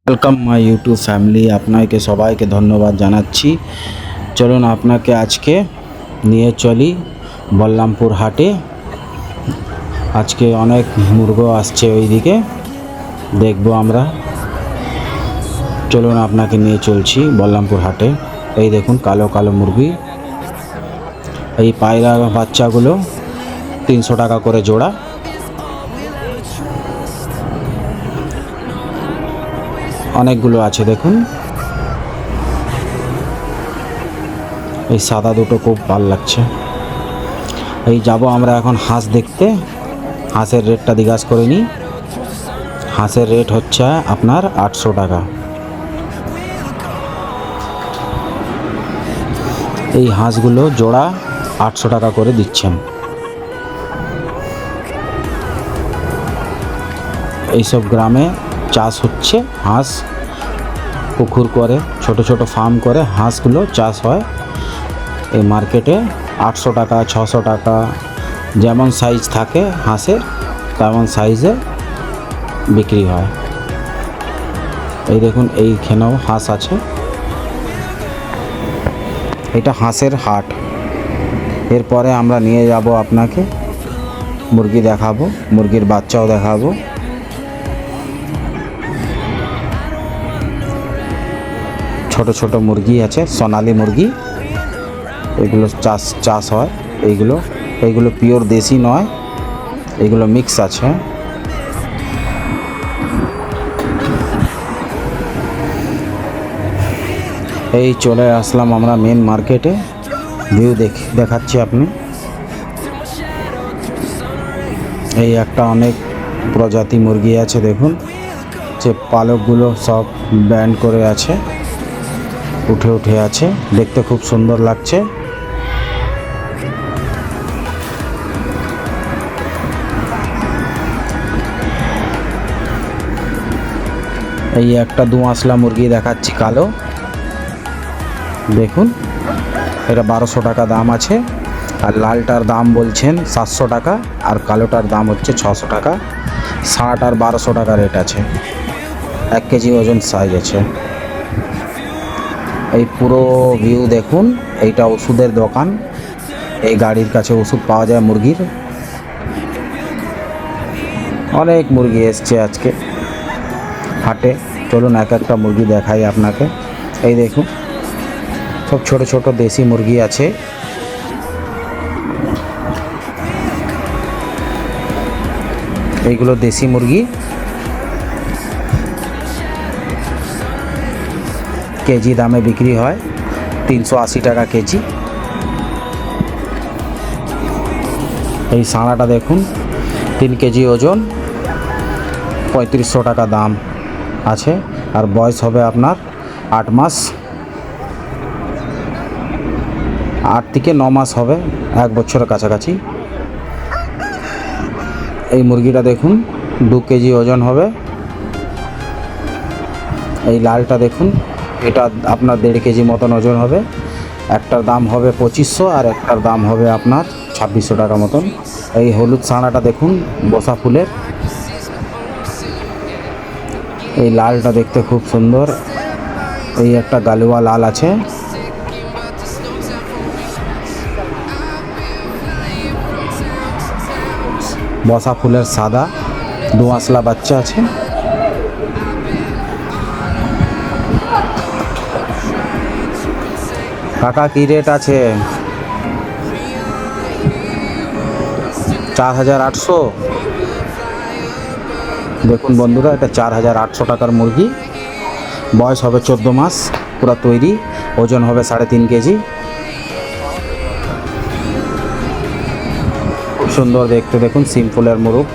Welcome my YouTube family. আপনাকে সবাইকে ধন্যবাদ জানাচ্ছি। চলুন আপনাকে আজকে নিয়ে চলি বল্লামপুর হাটে। আজকে অনেক মুরগো আসছে ওইদিকে, দেখবো আমরা। চলুন আপনাকে নিয়ে চলছি বল্লামপুর হাটে। এই দেখুন কালো কালো মুরগি, এই পায়রা বাচ্চাগুলো 300 টাকা করে জোড়া। অনেকগুলো আছে দেখুন। এই সাদা দুটো খুব ভালো লাগছে। এই যাব আমরা এখন হাঁস দেখতে। হাঁসের রেটটা জিজ্ঞাসা করে নিই। হাঁসের রেট হচ্ছে আপনার 800 টাকা। এই হাঁসগুলো জোড়া 800 টাকা করে দিচ্ছেন। এইসব গ্রামে চাষ হচ্ছে হাঁস, পুকুর করে ছোট ছোট ফার্ম করে হাঁসগুলো চাষ হয়। এই মার্কেটে 800 টাকা 600 টাকা যেমন সাইজ থাকে হাঁসের তেমন সাইজে বিক্রি হয়। এই দেখুন এইখানেও হাঁস আছে। এটা হাঁসের হাট। এরপরে আমরা নিয়ে যাব আপনাকে মুরগি দেখাবো, মুরগির বাচ্চাও দেখাবো। ছোট ছোট মুরগি আছে, সোনালি মুরগি। এগুলো চাষ হয়। এইগুলো পিওর দেশি নয়, এগুলো মিক্স আছে। এই চলে আসলাম আমরা মেন মার্কেটে। ভিউ দেখাচ্ছি আপনি। এই একটা অনেক প্রজাতি মুরগি আছে দেখুন, যে পালকগুলো সব ব্যান্ড করে আছে, উঠে উঠে আছে, দেখতে খুব সুন্দর লাগছে। এই একটা দুআঁশলা মুরগি দেখাচ্ছি কালো, দেখুন এটা 1200 টাকা দাম আছে। আর লালটার দাম বলছেন 700 টাকা, আর কালোটার দাম হচ্ছে 600 টাকা। 60 আর 1200 টাকা রেট আছে। 1 কেজি ওজন সাইজ আছে। এই পুরো ভিউ দেখুন। এইটা ওষুধের দোকান। এই গাড়ির কাছে ওষুধ পাওয়া যায় মুরগির। অনেক মুরগি এসছে আজকে হাটে। চলুন এক একটা মুরগি দেখাই আপনাকে। এই দেখুন সব ছোট ছোট দেশি মুরগি আছে। এইগুলো দেশি মুরগি, কেজি দামে বিক্রি হয় 380 টাকা কেজি। এই সাঁড়াটা দেখুন 3 কেজি ওজন, 3500 টাকা দাম আছে। আর বয়স হবে আপনার 8 মাস, 8 থেকে 9 মাস হবে, 1 বছরের কাছাকাছি। এই মুরগিটা দেখুন 2 কেজি ওজন হবে। এই লালটা দেখুন, এটা আপনার 1.5 কেজি মতন ওজন হবে। একটার দাম হবে 2500 আর একটার দাম হবে আপনার 2600 টাকা মতন। এই হলুদ সাঁড়াটা দেখুন বসা ফুলের। এই লালটা দেখতে খুব সুন্দর। এই একটা গালুয়া লাল আছে। বসা ফুলের সাদা দুআঁশলা বাচ্চা আছে। কাকা কি রেট আছে? 4800। দেখুন বন্ধুরা, এটা 4800 টাকার মুরগি। বয়স হবে 14 মাস, পুরো তৈরি। ওজন হবে 3.5 কেজি। খুব সুন্দর দেখতে, দেখুন সিম্পলের মুরগ।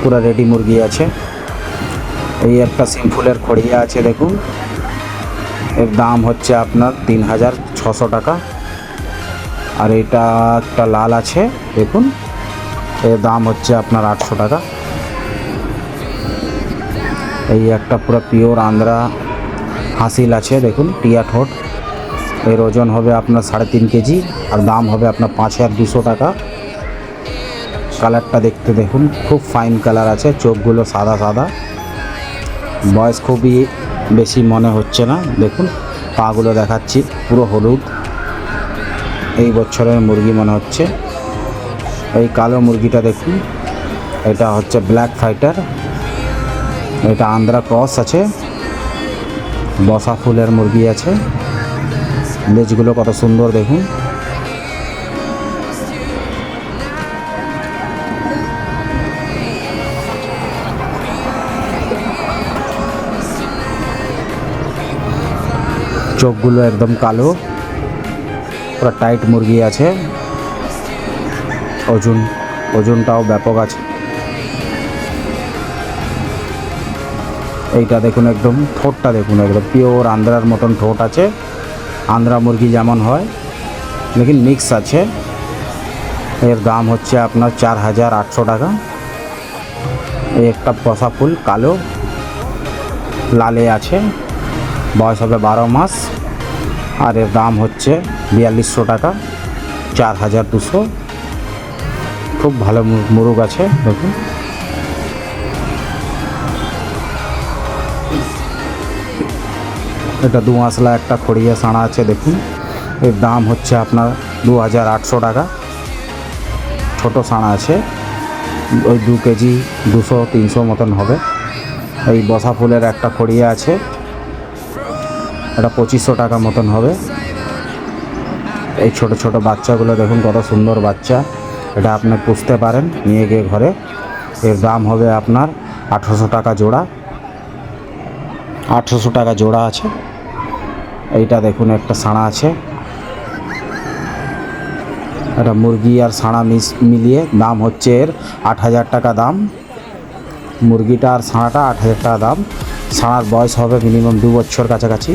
পুরা রেডি মুরগি আছে। এই একটা সিম্পলের খড়িয়া আছে দেখুন, এর দাম হচ্ছে আপনার 3600 টাকা। আর এটা একটা লাল আছে দেখুন, এর দাম হচ্ছে আপনার 800 টাকা। এই একটা পুরো পিওর আন্ধ্রা হাসিল আছে দেখুন, টিয়া ঠোঁট। এর ওজন হবে আপনার 3.5 কেজি আর দাম হবে আপনার 5200 টাকা। কালারটা দেখতে দেখুন, খুব ফাইন কালার আছে, চোখগুলো সাদা সাদা, বয়স খুবই বেশি মনে হচ্ছে না। দেখুন পাগুলো দেখাচ্ছি, পুরো হলুদ, এই বছরের মুরগি মনে হচ্ছে। এই কালো মুরগিটা দেখুন, এটা হচ্ছে ব্ল্যাক ফাইটার, এটা আন্ধ্রা ক্রস আছে, বসা ফুলের মুরগি আছে। লেজগুলো কত সুন্দর দেখুন। চোখগুলো একদম কালো, পুরো টাইট মুরগি আছে। ওজনটাও ব্যাপক আছে। এইটা দেখুন, একদম ঠোঁটটা দেখুন, একদম পিওর আন্ধ্রার মতন ঠোঁট আছে, আন্ধ্রা মুরগি যেমন হয় লেকিন মিক্স আছে। এর দাম হচ্ছে আপনার 4800 টাকা। এই একটা বসা ফুল কালো লালে আছে, বয়স হবে 12 মাস, আর এর দাম হচ্ছে 4200 টাকা, 4200। খুব ভালো মুরগ আছে দেখুন। এটা 2 মাসলা একটা খড়িয়া সাঁড়া আছে দেখুন, এর দাম হচ্ছে আপনার 2800 টাকা। ছোট সাঁড়া আছে, ওই 2 কেজি 200-300 মতন হবে। এই বসা ফুলের একটা খড়িয়া আছে, এটা 2500 টাকা মতন হবে। এই ছোট ছোট বাচ্চাগুলো দেখুন কত সুন্দর বাচ্চা, এটা আপনি পুষতে পারেন নিয়ে গিয়ে ঘরে। এর দাম হবে আপনার 800 টাকা জোড়া, 800 টাকা জোড়া আছে। এইটা দেখুন একটা সাঁড়া আছে, এটা মুরগি আর সাঁড়া মিলিয়ে দাম হচ্ছে এর 8000 টাকা দাম। মুরগিটা আর সাঁড়াটা 8000 টাকা দাম। সাঁড়ার বয়স হবে মিনিমাম 2 বছর কাছাকাছি।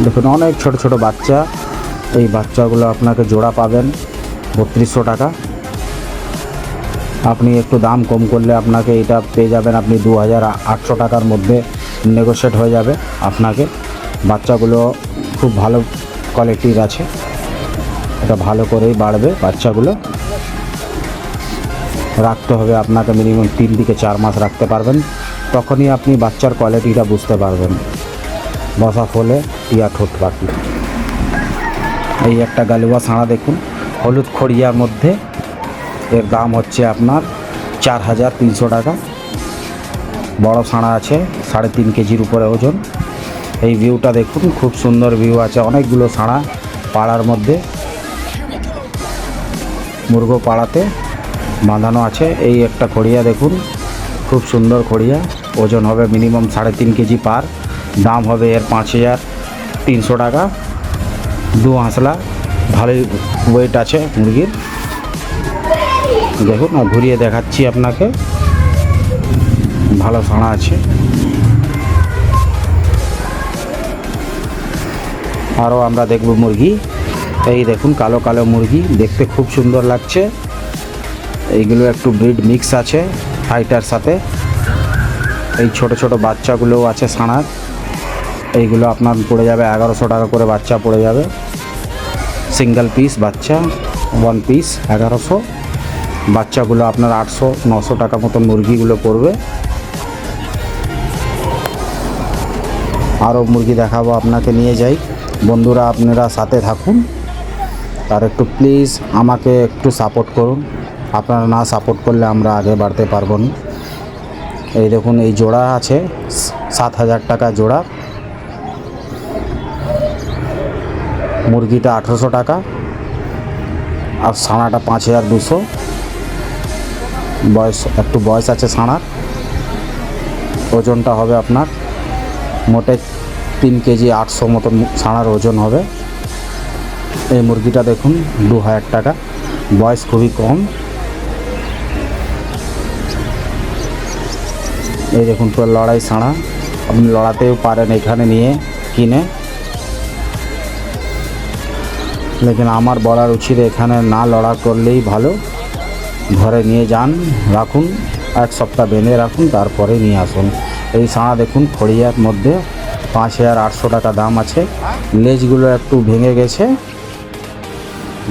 দেখুন অনেক ছোট ছোট বাচ্চা, এই বাচ্চাগুলো আপনাকে জোড়া পাবেন 3200 টাকা। আপনি একটু দাম কম করলে আপনাকে এটা পেয়ে যাবেন আপনি 2800 টাকার মধ্যে নেগোশিয়েট হয়ে যাবে আপনাকে। বাচ্চাগুলো খুব ভালো কোয়ালিটির আছে, এটা ভালো করেই বাড়বে। বাচ্চাগুলো রাখতে হবে আপনাকে মিনিমাম 3 থেকে 4 মাস রাখতে পারবেন, তখনই আপনি বাচ্চার কোয়ালিটিটা বুঝতে পারবেন। বসা ফলে টিয়া ঠোঁট পাখি। এই একটা গালুয়া সাঁড়া দেখুন, হলুদ খড়িয়ার মধ্যে, এর দাম হচ্ছে আপনার 4300 টাকা। বড় সাঁড়া আছে, 3.5 কেজির উপরে ওজন। এই ভিউটা দেখুন, খুব সুন্দর ভিউ আছে, অনেকগুলো সাঁড়া পাড়ার মধ্যে, মুরগো পাড়াতে বাঁধানো আছে। এই একটা খড়িয়া দেখুন, খুব সুন্দর খড়িয়া, ওজন হবে মিনিমাম 3.5 কেজি পার। দাম হবে এর 5300 টাকা। 2 হাঁসলা, ভালোই ওয়েট আছে মুরগির। দেখুন ঘুরিয়ে দেখাচ্ছি আপনাকে, ভালো সাঁড়া আছে। আরও আমরা দেখব মুরগি। এই দেখুন কালো কালো মুরগি, দেখতে খুব সুন্দর লাগছে। এইগুলো একটু ব্রিড মিক্স আছে ফাইটার সাথে। এই ছোট ছোট বাচ্চাগুলোও আছে সাঁড়ার, এইগুলো আপনার পড়ে যাবে 1100 টাকা করে বাচ্চা পড়ে যাবে। সিঙ্গেল পিস বাচ্চা, 1 পিস 1100। বাচ্চাগুলো আপনার 800-900 টাকা মতন মুরগিগুলো পড়বে। আরও মুরগি দেখাবো আপনাকে, নিয়ে যাই। বন্ধুরা আপনারা সাথে থাকুন, আর একটু প্লিজ আমাকে একটু সাপোর্ট করুন। আপনারা না সাপোর্ট করলে আমরা আগে বাড়তে পারবো না। এই দেখুন এই জোড়া আছে 7000 টাকা জোড়া, মুরগিটা 800 টাকা, আর সাঁড়াটা 5200। বয়স আছে সাঁড়ার। ওজনটা হবে আপনার মোটে 3 কেজি 800 মতন সাঁড়ার ওজন হবে। এই মুরগিটা দেখুন 2000 টাকা, বয়স খুবই কম। এই দেখুন পুরো লড়াই সাঁড়া, আপনি লড়াতেও পারেন এখানে নিয়ে কিনে, লেকিন আমার বলার উচিত এখানে না লড়া করলেই ভালো। ঘরে নিয়ে যান, রাখুন, 1 সপ্তাহ বেঁধে রাখুন, তারপরে নিয়ে আসুন। এই সাড়া দেখুন খড়িয়ার মধ্যে 5800 টাকা দাম আছে। লেজগুলো একটু ভেঙে গেছে,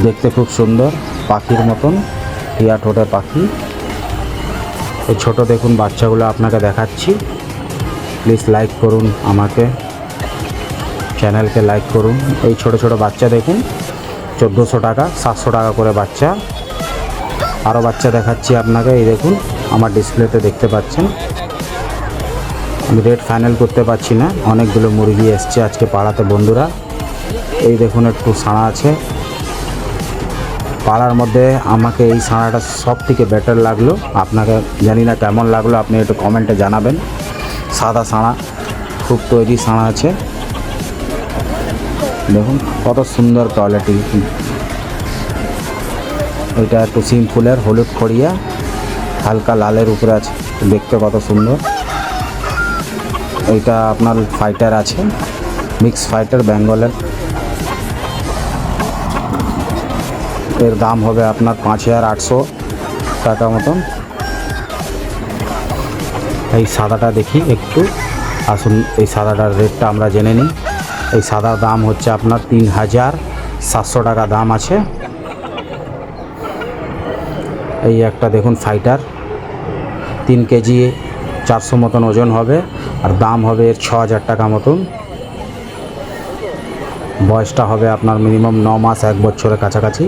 দেখতে খুব সুন্দর পাখির মতন, টিয়া ঠোঁটে পাখি। এই ছোট দেখুন বাচ্চাগুলো আপনাকে দেখাচ্ছি। প্লিজ লাইক করুন, আমাকে চ্যানেলকে লাইক করুন। এই ছোট ছোট বাচ্চা দেখুন 1400 টাকা, 700 টাকা করে বাচ্চা। আরও বাচ্চা দেখাচ্ছি আপনাকে। এই দেখুন আমার ডিসপ্লেতে দেখতে পাচ্ছেন। আমি রেট ফাইনাল করতে পারছি না, অনেকগুলো মুরগি এসছে আজকে পাড়াতে বন্ধুরা। এই দেখুন একটু সাড়া আছে পাড়ার মধ্যে। আমাকে এই সাড়াটা সব থেকে বেটার লাগলো, আপনাকে জানি না কেমন লাগলো, আপনি একটু কমেন্টে জানাবেন। সাদা সাড়া, খুব তৈরি সাড়া আছে, দেখুন কত সুন্দর কোয়ালিটি। এটা একটু সিম্পলের হলুদ খড়িয়া, হালকা লালের উপরে আছে, দেখতে কত সুন্দর। এইটা আপনার ফাইটার আছে, মিক্স ফাইটার বেঙ্গলের। এর দাম হবে আপনার 5800 টাকা মতন। এই সাদাটা দেখি একটু, আসুন এই সাদাটার রেটটা আমরা জেনে নিই। এই সাদার দাম হচ্ছে আপনার 3700 টাকা দাম আছে। এই একটা দেখুন ফাইটার, 3 কেজি 400 মতন ওজন হবে, আর দাম হবে এর 6000 টাকা মতন। বয়সটা হবে আপনার মিনিমাম 9 মাস, 1 বছরের কাছাকাছি।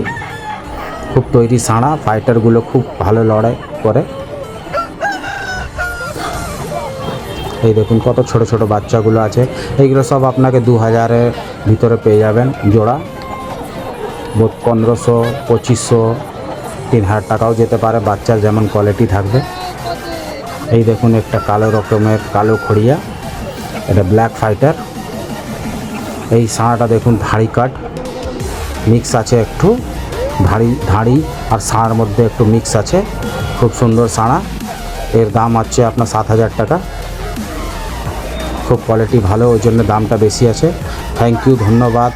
খুব তৈরি সাড়া, ফাইটারগুলো খুব ভালো লড়াই করে। এই দেখুন কত ছোট ছোট বাচ্চাগুলো আছে। এইগুলো সব আপনাকে 2000-এর ভিতরে পেয়ে যাবেন জোড়া। 1500, 2500, 3000 টাকাও যেতে পারে, বাচ্চার যেমন কোয়ালিটি থাকবে। এই দেখুন একটা কালো রকমের কালো খড়িয়া, এটা ব্ল্যাক ফাইটার। এই সাড়াটা দেখুন ধাড়ি কাট মিক্স আছে, একটু ধাড়ি আর সাড়ার মধ্যে একটু মিক্স আছে, খুব সুন্দর সাড়া। এর দাম হচ্ছে আপনার 7000 টাকা। খুব কোয়ালিটি ভালো, ওই জন্য দামটা বেশি আছে। থ্যাংক ইউ, ধন্যবাদ।